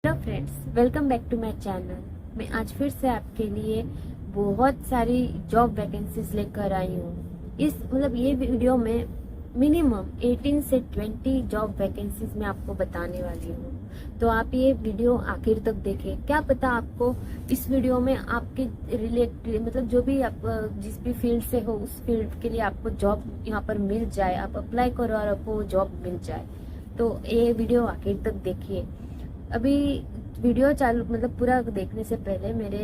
Hello friends, welcome back to my channel. मैं आज फिर से आपके लिए बहुत सारी जॉब वैकेंसीज लेकर आई हूँ। ये वीडियो में मिनिमम 18 से 20 जॉब वैकेंसीज मैं आपको बताने वाली हूँ। तो आप ये वीडियो आखिर तक देखें। क्या पता आपको इस वीडियो में आपके जो भी आप जिस भी फील्ड से हो उस फील्ड के लिए आपको जॉब यहाँ पर मिल जाए, आप अप्लाई करो और आपको जॉब मिल जाए। तो ये वीडियो आखिर तक देखिए। अभी वीडियो चालू पूरा देखने से पहले मेरे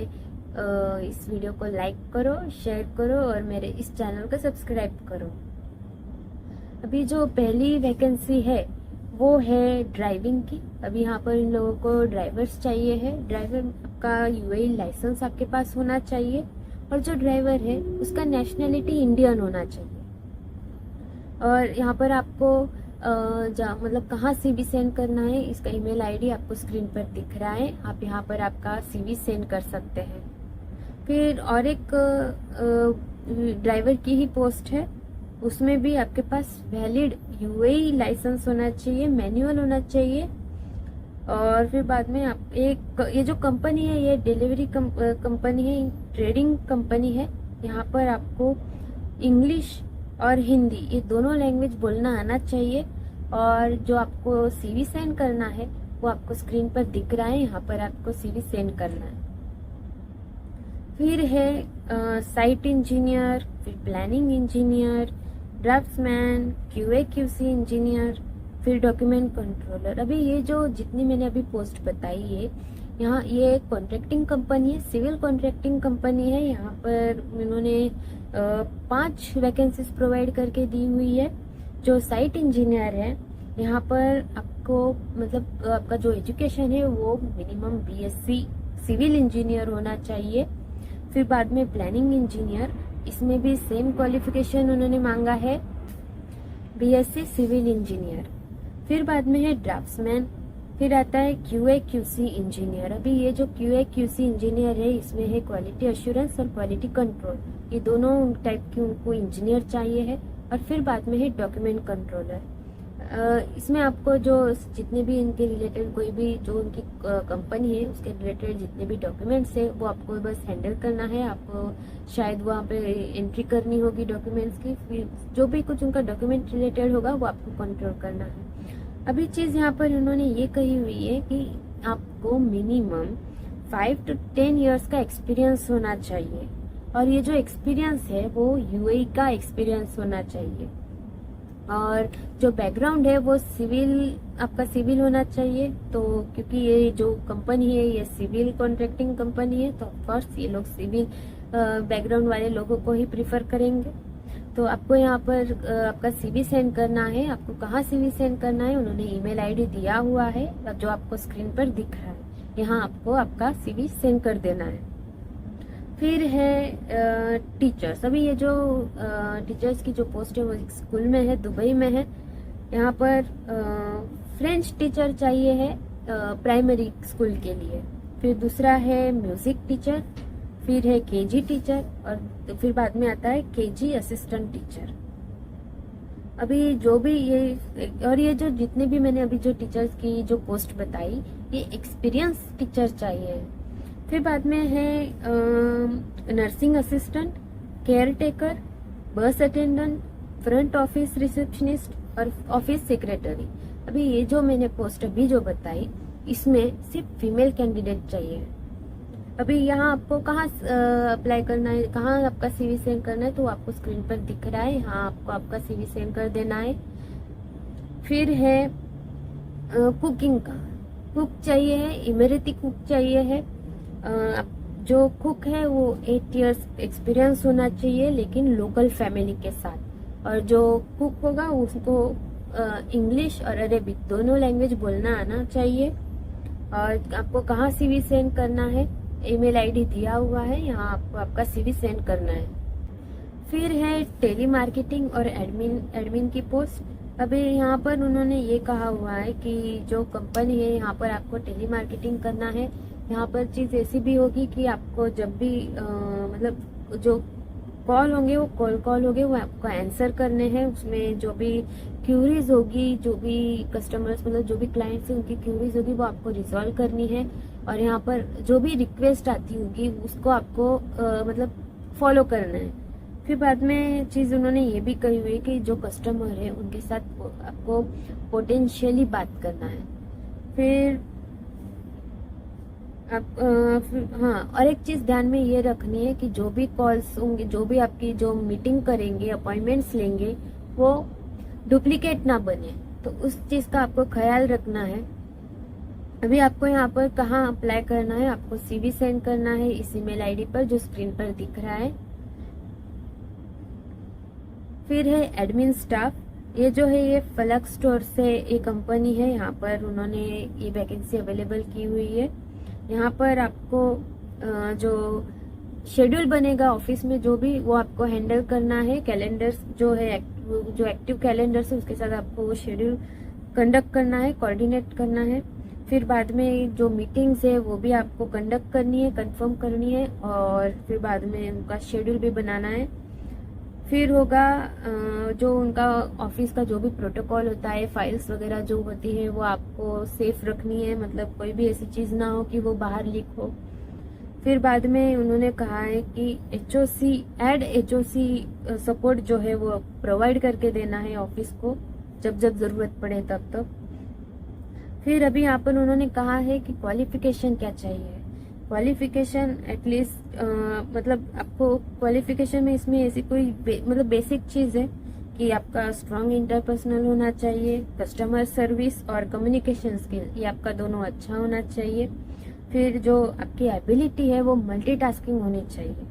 इस वीडियो को लाइक करो, शेयर करो और मेरे इस चैनल को सब्सक्राइब करो। अभी जो पहली वैकेंसी है वो है ड्राइविंग की। अभी यहाँ पर इन लोगों को ड्राइवर्स चाहिए है। ड्राइवर का यूएई लाइसेंस आपके पास होना चाहिए और जो ड्राइवर है उसका नेशनैलिटी इंडियन होना चाहिए। और यहाँ पर आपको कहाँ सीवी सेंड करना है, इसका ईमेल आईडी आपको स्क्रीन पर दिख रहा है। आप यहाँ पर आपका सीवी सेंड कर सकते हैं। फिर और एक ड्राइवर की ही पोस्ट है, उसमें भी आपके पास वैलिड यूएई लाइसेंस होना चाहिए, मैनुअल होना चाहिए। और फिर बाद में आप ये जो कंपनी है ये डिलीवरी कंपनी है, ट्रेडिंग कंपनी है। यहाँ पर आपको इंग्लिश और हिंदी ये दोनों लैंग्वेज बोलना आना चाहिए। और जो आपको सीवी सेंड करना है वो आपको स्क्रीन पर दिख रहा है, यहाँ पर आपको सीवी सेंड करना है। फिर है साइट इंजीनियर, फिर planning engineer, draughtsman, QA QC engineer, फिर डॉक्यूमेंट कंट्रोलर। अभी ये जो जितनी मैंने अभी पोस्ट बताई है, यहाँ ये कॉन्ट्रैक्टिंग कंपनी है, सिविल कॉन्ट्रैक्टिंग कंपनी है। यहाँ पर उन्होंने 5 वैकेंसीज प्रोवाइड करके दी हुई है। जो साइट इंजीनियर है यहाँ पर आपको आपका जो एजुकेशन है वो मिनिमम बीएससी सिविल इंजीनियर होना चाहिए। फिर बाद में प्लानिंग इंजीनियर, इसमें भी सेम क्वालिफिकेशन उन्होंने मांगा है, बीएससी सिविल इंजीनियर। फिर बाद में है ड्राफ्ट्समैन। फिर आता है क्यूए क्यूसी इंजीनियर। अभी ये जो क्यूए क्यूसी इंजीनियर है इसमें है क्वालिटी एश्योरेंस और क्वालिटी कंट्रोल, ये दोनों टाइप की उनको इंजीनियर चाहिए है। और फिर बाद में है डॉक्यूमेंट कंट्रोलर। इसमें आपको जो जितने भी इनके रिलेटेड कोई भी जो उनकी कंपनी है उसके रिलेटेड जितने भी डॉक्यूमेंट्स है वो आपको बस हैंडल करना है। आपको शायद वहाँ पे एंट्री करनी होगी डॉक्यूमेंट्स की, फिर जो भी कुछ उनका डॉक्यूमेंट रिलेटेड होगा वो आपको कंट्रोल करना है। अभी चीज यहाँ पर उन्होंने ये कही हुई है कि आपको मिनिमम 5 to 10 ईयर्स का एक्सपीरियंस होना चाहिए। और ये जो एक्सपीरियंस है वो यूएई का एक्सपीरियंस होना चाहिए। और जो बैकग्राउंड है वो आपका सिविल होना चाहिए। तो क्योंकि ये जो कंपनी है ये सिविल कॉन्ट्रैक्टिंग कंपनी है तो ऑफकोर्स ये लोग सिविल बैकग्राउंड वाले लोगों को ही प्रीफर करेंगे। तो आपको यहाँ पर आपका सीवी सेंड करना है। आपको कहाँ सीवी सेंड करना है उन्होंने ईमेल आईडी दिया हुआ है जो आपको स्क्रीन पर दिख रहा है, यहाँ आपको आपका सीवी सेंड कर देना है। फिर है टीचर्स। अभी ये जो टीचर्स की जो पोस्ट है वो एक स्कूल में है, दुबई में है। यहाँ पर फ्रेंच टीचर चाहिए है प्राइमरी स्कूल के लिए। फिर दूसरा है म्यूजिक टीचर, फिर है केजी टीचर और फिर बाद में आता है केजी असिस्टेंट टीचर। अभी जो भी ये जो जितने भी मैंने अभी जो टीचर्स की जो पोस्ट बताई ये एक्सपीरियंस टीचर चाहिए। फिर बाद में है नर्सिंग असिस्टेंट, केयर टेकर, बस अटेंडेंट, फ्रंट ऑफिस रिसेप्शनिस्ट और ऑफिस सेक्रेटरी। अभी ये जो मैंने पोस्ट अभी जो बताई इसमें सिर्फ फीमेल कैंडिडेट चाहिए। अभी यहाँ आपको कहाँ अप्लाई करना है, कहाँ आपका सीवी सेंड करना है तो आपको स्क्रीन पर दिख रहा है, यहाँ आपको आपका सीवी सेंड कर देना है। फिर है कुकिंग का, कुक चाहिए है, इमरती कुक चाहिए है। जो कुक है वो 8 ईयर्स एक्सपीरियंस होना चाहिए लेकिन लोकल फैमिली के साथ। और जो कुक होगा उसको इंग्लिश और अरेबिक दोनों लैंग्वेज बोलना आना चाहिए। और आपको कहाँ सीवी सेंड करना है, ईमेल आईडी दिया हुआ है, यहाँ आपको आपका सीवी सेंड करना है। फिर है टेली मार्केटिंग और एडमिन की पोस्ट। अभी यहाँ पर उन्होंने ये कहा हुआ है कि जो कंपनी है यहाँ पर आपको टेली मार्केटिंग करना है। यहाँ पर चीज ऐसी भी होगी कि आपको जब भी जो कॉल होंगे वो कॉल होंगे, वो आपको आंसर करने हैं। उसमें जो भी क्यूरीज होगी, जो भी कस्टमर्स मतलब जो भी क्लाइंट्स हैं उनकी क्यूरीज होगी वो आपको रिजॉल्व करनी है। और यहाँ पर जो भी रिक्वेस्ट आती होगी उसको आपको मतलब फॉलो करना है। फिर बाद में चीज उन्होंने ये भी कही हुई कि जो कस्टमर है उनके साथ आपको पोटेंशियली बात करना है। फिर आप हाँ, और एक चीज ध्यान में ये रखनी है कि जो भी कॉल्स होंगे, जो भी आपकी जो मीटिंग करेंगे, अपॉइंटमेंट्स लेंगे, वो डुप्लीकेट ना बने। तो उस चीज का आपको ख्याल रखना है। अभी आपको यहाँ पर कहाँ अप्लाई करना है, आपको सीवी सेंड करना है इस ईमेल आईडी पर जो स्क्रीन पर दिख रहा है। फिर है एडमिन स्टाफ। ये जो है ये फलक स्टोर से एक कंपनी है, यहाँ पर उन्होंने ये वैकेंसी अवेलेबल की हुई है। यहाँ पर आपको जो शेड्यूल बनेगा ऑफिस में जो भी, वो आपको हैंडल करना है। कैलेंडर्स जो है जो एक्टिव कैलेंडर्स है उसके साथ आपको वो शेड्यूल कंडक्ट करना है, कोऑर्डिनेट करना है। फिर बाद में जो मीटिंग्स है वो भी आपको कंडक्ट करनी है, कंफर्म करनी है, और फिर बाद में उनका शेड्यूल भी बनाना है। फिर होगा जो उनका ऑफिस का जो भी प्रोटोकॉल होता है, फाइल्स वगैरह जो होती है वो आपको सेफ रखनी है, मतलब कोई भी ऐसी चीज ना हो कि वो बाहर लीक हो। फिर बाद में उन्होंने कहा है कि एचओसी सपोर्ट जो है वो प्रोवाइड करके देना है ऑफिस को, जब जब जरूरत पड़े तब तक। फिर अभी यहाँ पर उन्होंने कहा है कि क्वालिफिकेशन क्या चाहिए। क्वालिफिकेशन एटलीस्ट मतलब आपको क्वालिफिकेशन में इसमें ऐसी कोई मतलब बेसिक चीज है कि आपका स्ट्रांग इंटरपर्सनल होना चाहिए, कस्टमर सर्विस और कम्युनिकेशन स्किल ये आपका दोनों अच्छा होना चाहिए। फिर जो आपकी एबिलिटी है वो मल्टीटास्किंग होनी चाहिए,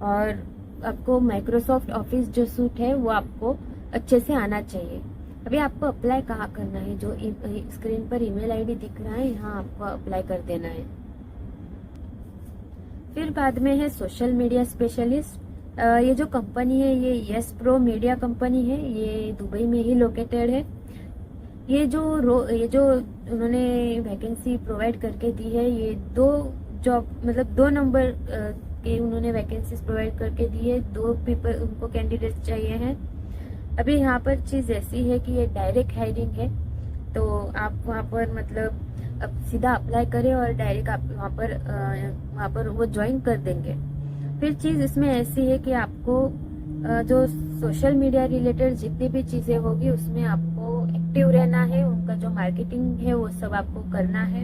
और आपको माइक्रोसॉफ्ट ऑफिस जो सूट है वो आपको अच्छे से आना चाहिए। अभी आपको अप्लाई कहाँ करना है, जो स्क्रीन पर ईमेल आईडी दिख रहा है यहाँ आपको अप्लाई कर देना है। फिर बाद में है सोशल मीडिया स्पेशलिस्ट। ये जो कंपनी है ये यस प्रो मीडिया कंपनी है, ये दुबई में ही लोकेटेड है। ये जो उन्होंने वैकेंसी प्रोवाइड करके दी है, ये 2 जॉब मतलब 2 नंबर के उन्होंने वैकेंसीज प्रोवाइड करके दी है। 2 पीपल उनको कैंडिडेट्स चाहिए हैं। अभी यहाँ पर चीज ऐसी है कि ये डायरेक्ट हायरिंग है, तो आप वहाँ पर मतलब अब सीधा अप्लाई करें और डायरेक्ट आप वहाँ पर वो ज्वाइन कर देंगे। फिर चीज इसमें ऐसी है कि आपको जो सोशल मीडिया रिलेटेड जितनी भी चीजें होगी उसमें आपको एक्टिव रहना है। उनका जो मार्केटिंग है वो सब आपको करना है।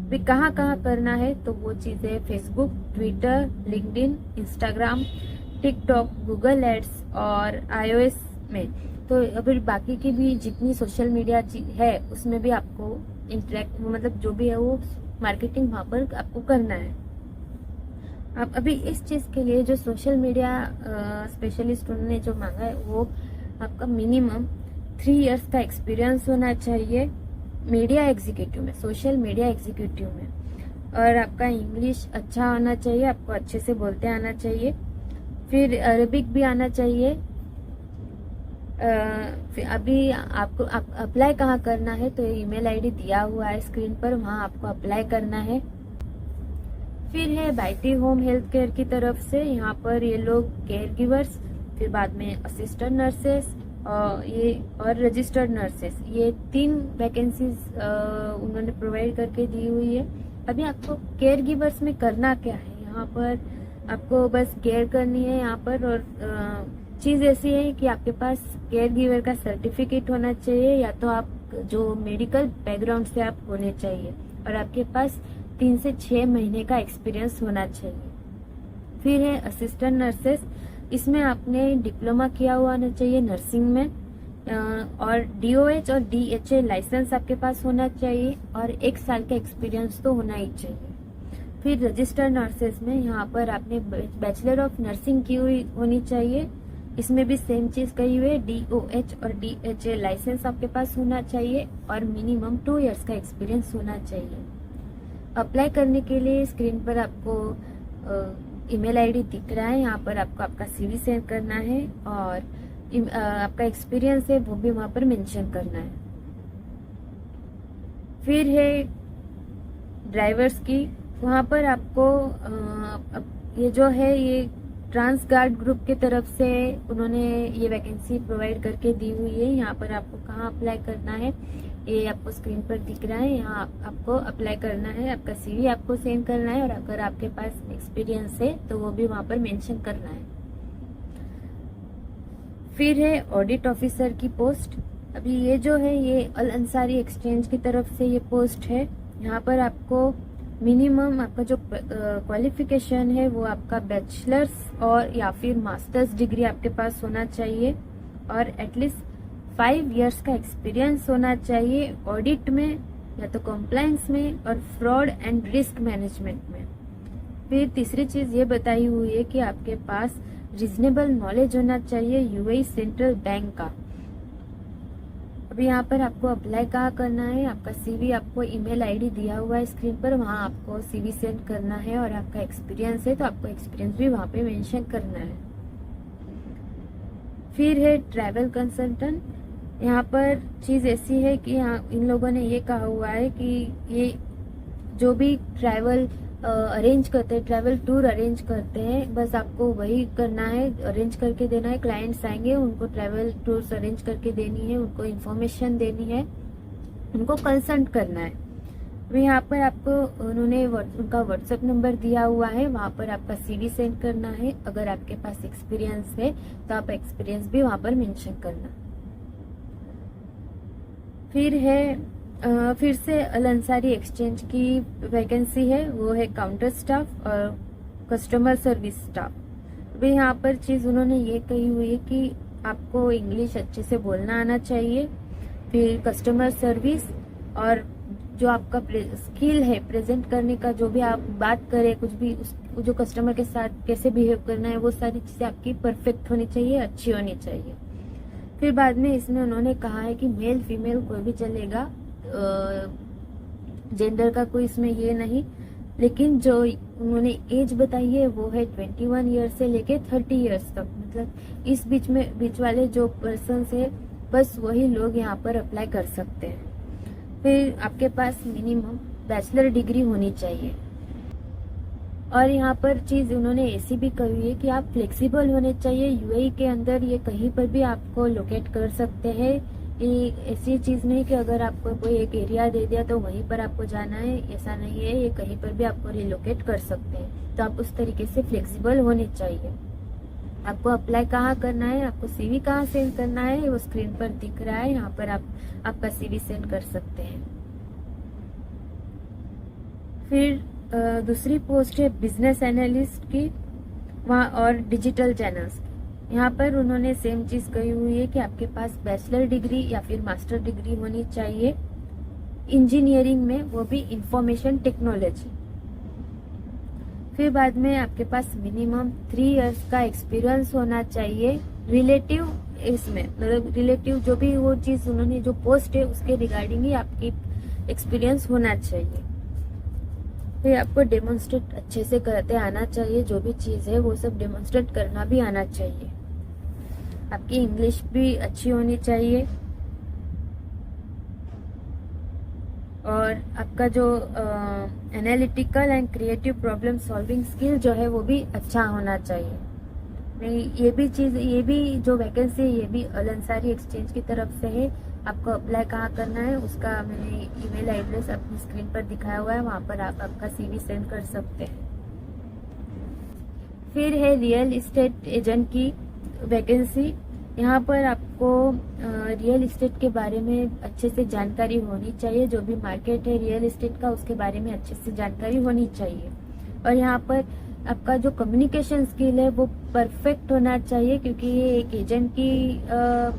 भी कहाँ कहाँ करना है, तो वो चीजें Facebook, Twitter, LinkedIn, Instagram, TikTok, Google ads और iOS में। तो अभी बाकी की भी जितनी सोशल मीडिया है उसमें भी आपको इंटरेक्ट मतलब जो भी है वो मार्केटिंग वहाँ पर आपको करना है। आप अभी इस चीज के लिए जो सोशल मीडिया स्पेशलिस्ट उन्होंने जो मांगा है वो आपका मिनिमम 3 इयर्स का एक्सपीरियंस होना चाहिए मीडिया एग्जीक्यूटिव में, सोशल मीडिया एग्जीक्यूटिव में, और आपका इंग्लिश अच्छा होना चाहिए, आपको अच्छे से बोलते आना चाहिए। फिर अरबिक भी आना चाहिए। अभी आपको अप्लाई कहाँ करना है, तो ईमेल आईडी दिया हुआ है स्क्रीन पर, वहाँ आपको अप्लाई करना है। फिर है बाइटी होम हेल्थ केयर की तरफ से, यहाँ पर ये लोग केयर गिवर्स, फिर बाद में असिस्टेंट नर्सेस और रजिस्टर्ड नर्सेस, ये 3 वैकेंसीज उन्होंने प्रोवाइड करके दी हुई है। अभी आपको केयर गिवर्स में करना क्या है, यहाँ पर आपको बस केयर करनी है यहाँ पर। और चीज ऐसी है कि आपके पास केयर गिवर का सर्टिफिकेट होना चाहिए, या तो आप जो मेडिकल बैकग्राउंड से आप होने चाहिए, और आपके पास 3 से 6 महीने का एक्सपीरियंस होना चाहिए। फिर है असिस्टेंट नर्सेस, इसमें आपने डिप्लोमा किया हुआ होना चाहिए नर्सिंग में, और DOH और DHA लाइसेंस आपके पास होना चाहिए, और 1 साल का एक्सपीरियंस तो होना ही चाहिए। फिर रजिस्टर्ड नर्सेस में यहाँ पर आपने बैचलर ऑफ नर्सिंग की हुई होनी चाहिए, इसमें भी सेम चीज कही हुई है। DOH और DHA लाइसेंस आपके पास होना चाहिए, और मिनिमम 2 इयर्स का एक्सपीरियंस होना चाहिए। अप्लाई करने के लिए स्क्रीन पर आपको ईमेल आईडी दिख रहा है, यहाँ पर आपको आपका CV सेंड करना है, और आपका एक्सपीरियंस है वो भी वहाँ पर मेंशन करना है। फिर है ड्राइवर्स की, वहाँ पर आपको ये जो है ये ट्रांस गार्ड ग्रुप की तरफ से उन्होंने ये वैकेंसी प्रोवाइड करके दी हुई है। यहाँ पर आपको कहाँ अप्लाई करना है ये आपको स्क्रीन पर दिख रहा है। यहाँ आपको अप्लाई करना है, आपका CV आपको सेंड करना है और अगर आपके पास एक्सपीरियंस है तो वो भी वहाँ पर मेंशन करना है। फिर है ऑडिट ऑफिसर की पोस्ट। अभी ये जो है ये अल अंसारी एक्सचेंज की तरफ से ये पोस्ट है। यहाँ पर आपको मिनिमम आपका जो क्वालिफिकेशन है वो आपका बैचलर्स और या फिर मास्टर्स डिग्री आपके पास होना चाहिए और एटलीस्ट 5 इयर्स का एक्सपीरियंस होना चाहिए ऑडिट में या तो कंप्लायंस में और फ्रॉड एंड रिस्क मैनेजमेंट में। फिर तीसरी चीज ये बताई हुई है कि आपके पास रीजनेबल नॉलेज होना चाहिए UAE सेंट्रल बैंक का। अभी यहाँ पर आपको अप्लाई कहाँ करना है, आपका CV आपको ईमेल ID दिया हुआ है स्क्रीन पर, वहाँ आपको CV सेंड करना है और आपका एक्सपीरियंस है तो आपको एक्सपीरियंस भी वहाँ पे मेंशन करना है। फिर है ट्रैवल कंसल्टेंट। यहाँ पर चीज ऐसी है कि यहाँ इन लोगों ने ये कहा हुआ है कि ये जो भी ट्रैवल अरेंज करते हैं, ट्रैवल टूर अरेंज करते हैं, बस आपको वही करना है, अरेंज करके देना है। क्लाइंट्स आएंगे, उनको ट्रैवल टूर्स अरेंज करके देनी है, उनको इन्फॉर्मेशन देनी है, उनको कंसल्ट करना है। अभी यहाँ पर आपको उन्होंने उनका व्हाट्सएप नंबर दिया हुआ है, वहाँ पर आपका CV सेंड करना है। अगर आपके पास एक्सपीरियंस है तो आप एक्सपीरियंस भी वहाँ पर मेंशन करना। फिर से अल अंसारी एक्सचेंज की वैकेंसी है, वो है काउंटर स्टाफ और कस्टमर सर्विस स्टाफ। अभी यहाँ पर चीज उन्होंने ये कही हुई है कि आपको इंग्लिश अच्छे से बोलना आना चाहिए। फिर कस्टमर सर्विस और जो आपका स्किल है प्रेजेंट करने का, जो भी आप बात करें, कुछ भी जो कस्टमर के साथ कैसे बिहेव करना है, वो सारी चीजें आपकी परफेक्ट होनी चाहिए, अच्छी होनी चाहिए। फिर बाद में इसमें उन्होंने कहा है कि मेल फीमेल कोई भी चलेगा, जेंडर का कोई इसमें ये नहीं, लेकिन जो उन्होंने एज बताई है वो है 21 ईयर्स से लेके 30 ईयर्स तक। मतलब इस बीच वाले जो पर्सन है बस वही लोग यहाँ पर अप्लाई कर सकते हैं। फिर आपके पास मिनिमम बैचलर डिग्री होनी चाहिए। और यहाँ पर चीज उन्होंने ऐसी भी कही है कि आप फ्लेक्सिबल होने चाहिए। UAE के अंदर ये कहीं पर भी आपको लोकेट कर सकते हैं। ये ऐसी चीज नहीं कि अगर आपको कोई एक एरिया दे दिया तो वहीं पर आपको जाना है, ऐसा नहीं है। ये कहीं पर भी आपको रिलोकेट कर सकते हैं, तो आप उस तरीके से फ्लेक्सिबल होने चाहिए। आपको अप्लाई कहाँ करना है, आपको CV कहाँ सेंड करना है, वो स्क्रीन पर दिख रहा है। यहाँ पर आप आपका CV सेंड कर सकते हैं। फिर दूसरी पोस्ट है बिजनेस एनालिस्ट की, वहाँ और डिजिटल चैनल्स। यहाँ पर उन्होंने सेम चीज कही हुई है कि आपके पास बैचलर डिग्री या फिर मास्टर डिग्री होनी चाहिए इंजीनियरिंग में, वो भी इंफॉर्मेशन टेक्नोलॉजी। फिर बाद में आपके पास मिनिमम 3 इयर्स का एक्सपीरियंस होना चाहिए रिलेटिव, इसमें मतलब रिलेटिव जो भी वो चीज उन्होंने जो पोस्ट है उसके रिगार्डिंग ही आपकी एक्सपीरियंस होना चाहिए। फिर आपको डेमोन्स्ट्रेट अच्छे से करते आना चाहिए, जो भी चीज है वो सब डेमोन्स्ट्रेट करना भी आना चाहिए। आपकी इंग्लिश भी अच्छी होनी चाहिए और आपका जो analytical and creative problem solving skill जो है वो भी अच्छा होना चाहिए। ये भी जो वैकेंसी है ये भी अल अंसारी एक्सचेंज की तरफ से है। आपको अप्लाई कहाँ करना है उसका मैंने ईमेल एड्रेस अपनी स्क्रीन पर दिखाया हुआ है, वहाँ पर आप आपका CV सेंड कर सकते हैं। फिर है रियल इस्टेट एजेंट की वैकेंसी। यहाँ पर आपको रियल इस्टेट के बारे में अच्छे से जानकारी होनी चाहिए, जो भी मार्केट है रियल इस्टेट का उसके बारे में अच्छे से जानकारी होनी चाहिए। और यहाँ पर आपका जो कम्युनिकेशन स्किल है वो परफेक्ट होना चाहिए, क्योंकि ये एक एजेंट की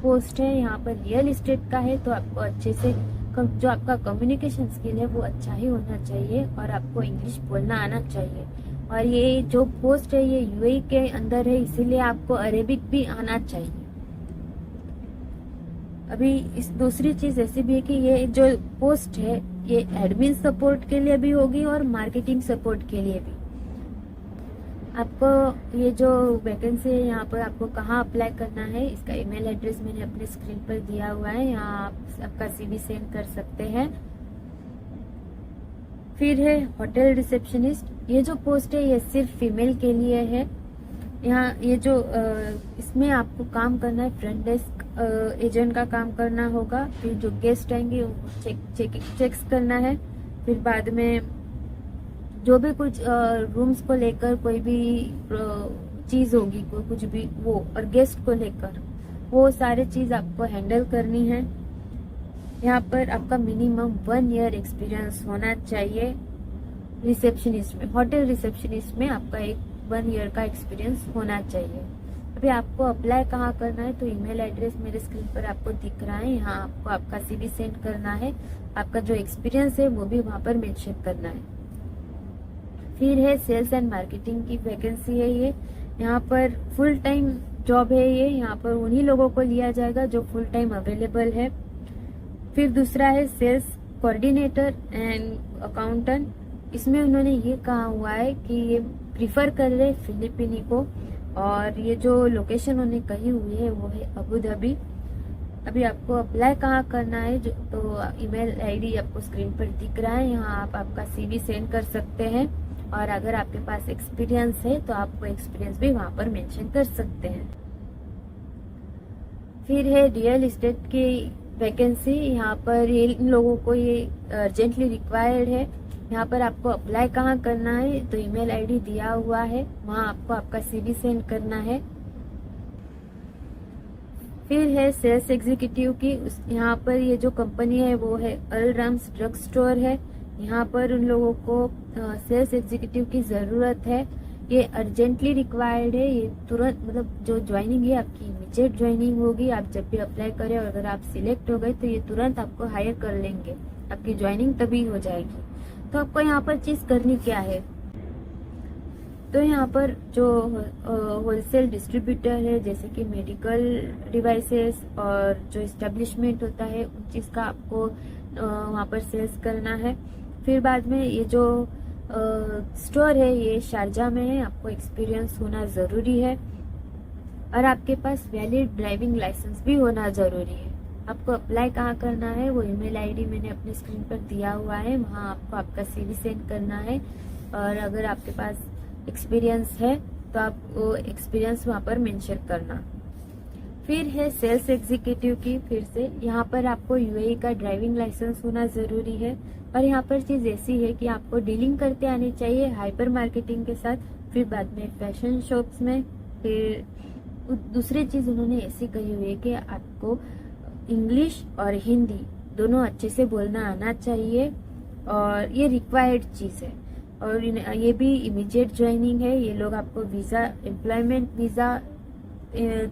पोस्ट है, यहाँ पर रियल इस्टेट का है, तो आपको अच्छे से जो आपका कम्युनिकेशन स्किल है वो अच्छा ही होना चाहिए और आपको इंग्लिश बोलना आना चाहिए। और ये जो पोस्ट है ये UAE के अंदर है, इसीलिए आपको अरेबिक भी आना चाहिए। अभी इस दूसरी चीज ऐसी भी है कि ये जो पोस्ट है ये एडमिन सपोर्ट के लिए भी होगी और मार्केटिंग सपोर्ट के लिए भी। आपको ये जो वैकेंसी है यहाँ पर आपको कहाँ अप्लाई करना है, इसका ईमेल एड्रेस मैंने अपने स्क्रीन पर दिया हुआ है, यहाँ आप आपका CV सेंड कर सकते हैं। फिर है होटल रिसेप्शनिस्ट। ये जो पोस्ट है ये सिर्फ फीमेल के लिए है। यहाँ ये जो इसमें आपको काम करना है, फ्रंट डेस्क एजेंट का काम करना होगा। फिर जो गेस्ट आएंगे उनको चेक्स करना है। फिर बाद में जो भी कुछ रूम्स को लेकर कोई भी चीज होगी, कोई कुछ भी वो, और गेस्ट को लेकर वो सारे चीज आपको हैंडल करनी है। यहाँ पर आपका मिनिमम 1 ईयर एक्सपीरियंस होना चाहिए रिसेप्शनिस्ट में, होटल रिसेप्शनिस्ट में आपका एक 1 ईयर का एक्सपीरियंस होना चाहिए। अभी आपको अप्लाई कहाँ करना है, तो ईमेल एड्रेस मेरे स्क्रीन पर आपको दिख रहा है, यहाँ आपको आपका CV सेंड करना है, आपका जो एक्सपीरियंस है वो भी वहाँ पर मेंशन करना है। फिर है सेल्स एंड मार्केटिंग की वैकेंसी है ये, यहाँ पर फुल टाइम जॉब है ये, यहाँ पर उन्हीं लोगों को लिया जाएगा जो फुल टाइम अवेलेबल है। फिर दूसरा है सेल्स कोऑर्डिनेटर एंड अकाउंटेंट, इसमें उन्होंने ये कहा हुआ है कि ये प्रीफर कर रहे फिलिपिनी को, और ये जो लोकेशन उन्होंने कही हुई है वो है अबू धाबी। अभी आपको अप्लाई कहाँ करना है, जो तो ईमेल आईडी आपको स्क्रीन पर दिख रहा है, यहाँ आप आपका CV सेंड कर सकते हैं, और अगर आपके पास एक्सपीरियंस है तो आप वो एक्सपीरियंस भी वहाँ पर मेंशन कर सकते हैं। फिर है रियल एस्टेट की वैकेंसी, यहाँ पर ये इन लोगों को ये अर्जेंटली रिक्वायर्ड है। यहाँ पर आपको अप्लाई कहाँ करना है, तो ईमेल आईडी दिया हुआ है, वहाँ आपको आपका CV सेंड करना है। फिर है सेल्स एग्जीक्यूटिव की, यहाँ पर ये जो कंपनी है वो है अलराम्स ड्रग स्टोर है, यहाँ पर उन लोगों को सेल्स एग्जीक्यूटिव की ज़रूरत है, ये अर्जेंटली रिक्वायर्ड है, ये तुरंत मतलब जो ज्वाइनिंग है आपकी इमीडिएट ज्वाइनिंग होगी। आप जब भी अप्लाई करें और अगर आप सिलेक्ट हो गए तो ये तुरंत आपको हायर कर लेंगे, आपकी ज्वाइनिंग तभी हो जाएगी। तो आपको यहाँ पर चीज़ करनी क्या है, तो यहाँ पर जो होलसेल डिस्ट्रीब्यूटर है जैसे कि मेडिकल डिवाइसेस और जो इस्टेब्लिशमेंट होता है उन चीज़ का आपको वहाँ पर सेल्स करना है। फिर बाद में ये जो स्टोर है ये शारजा में है, आपको एक्सपीरियंस होना ज़रूरी है, और आपके पास वैलिड ड्राइविंग लाइसेंस भी होना ज़रूरी है। आपको अप्लाई कहाँ करना है, वो ईमेल आईडी मैंने अपने स्क्रीन पर दिया हुआ है, वहाँ आपको आपका CV सेंड करना है, और अगर आपके पास एक्सपीरियंस है तो आप वो एक्सपीरियंस वहाँ पर मेंशन करना। फिर है सेल्स एग्जीक्यूटिव की, फिर से यहाँ पर आपको UAE का ड्राइविंग लाइसेंस होना ज़रूरी है, और यहाँ पर चीज़ ऐसी है कि आपको डीलिंग करते आनी चाहिए हाइपर मार्केटिंग के साथ, फिर बाद में फैशन शॉप्स में। फिर दूसरी चीज़ उन्होंने ऐसी कही हुई है कि आपको इंग्लिश और हिंदी दोनों अच्छे से बोलना आना चाहिए, और ये रिक्वायर्ड चीज़ है, और ये भी इमीडिएट ज्वाइनिंग है। ये लोग आपको वीज़ा, एम्प्लॉयमेंट वीज़ा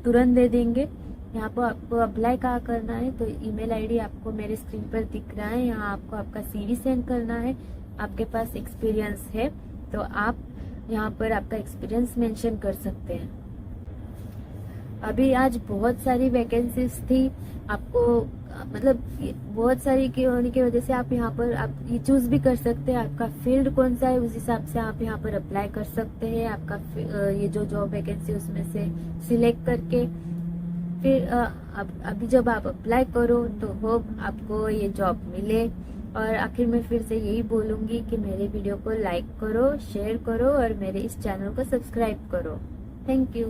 तुरंत दे देंगे। यहाँ पर आपको अप्लाई कहाँ करना है, तो ईमेल आईडी आपको मेरे स्क्रीन पर दिख रहा है, यहाँ आपको आपका CV सेंड करना है। आपके पास एक्सपीरियंस है तो आप यहाँ पर आपका एक्सपीरियंस मेंशन कर सकते हैं। अभी आज बहुत सारी वैकेंसीज थी, आपको मतलब बहुत सारी के होने की वजह से आप यहाँ पर आप ये चूज भी कर सकते हैं, आपका फील्ड कौन सा है उस हिसाब से आप यहाँ पर अप्लाई कर सकते हैं। आपका ये जो जॉब वैकेंसी उसमें से सिलेक्ट करके फिर अभी जब आप अप्लाई करो तो होप आपको ये जॉब मिले। और आखिर में फिर से यही बोलूँगी कि मेरे वीडियो को लाइक करो, शेयर करो और मेरे इस चैनल को सब्सक्राइब करो। Thank you.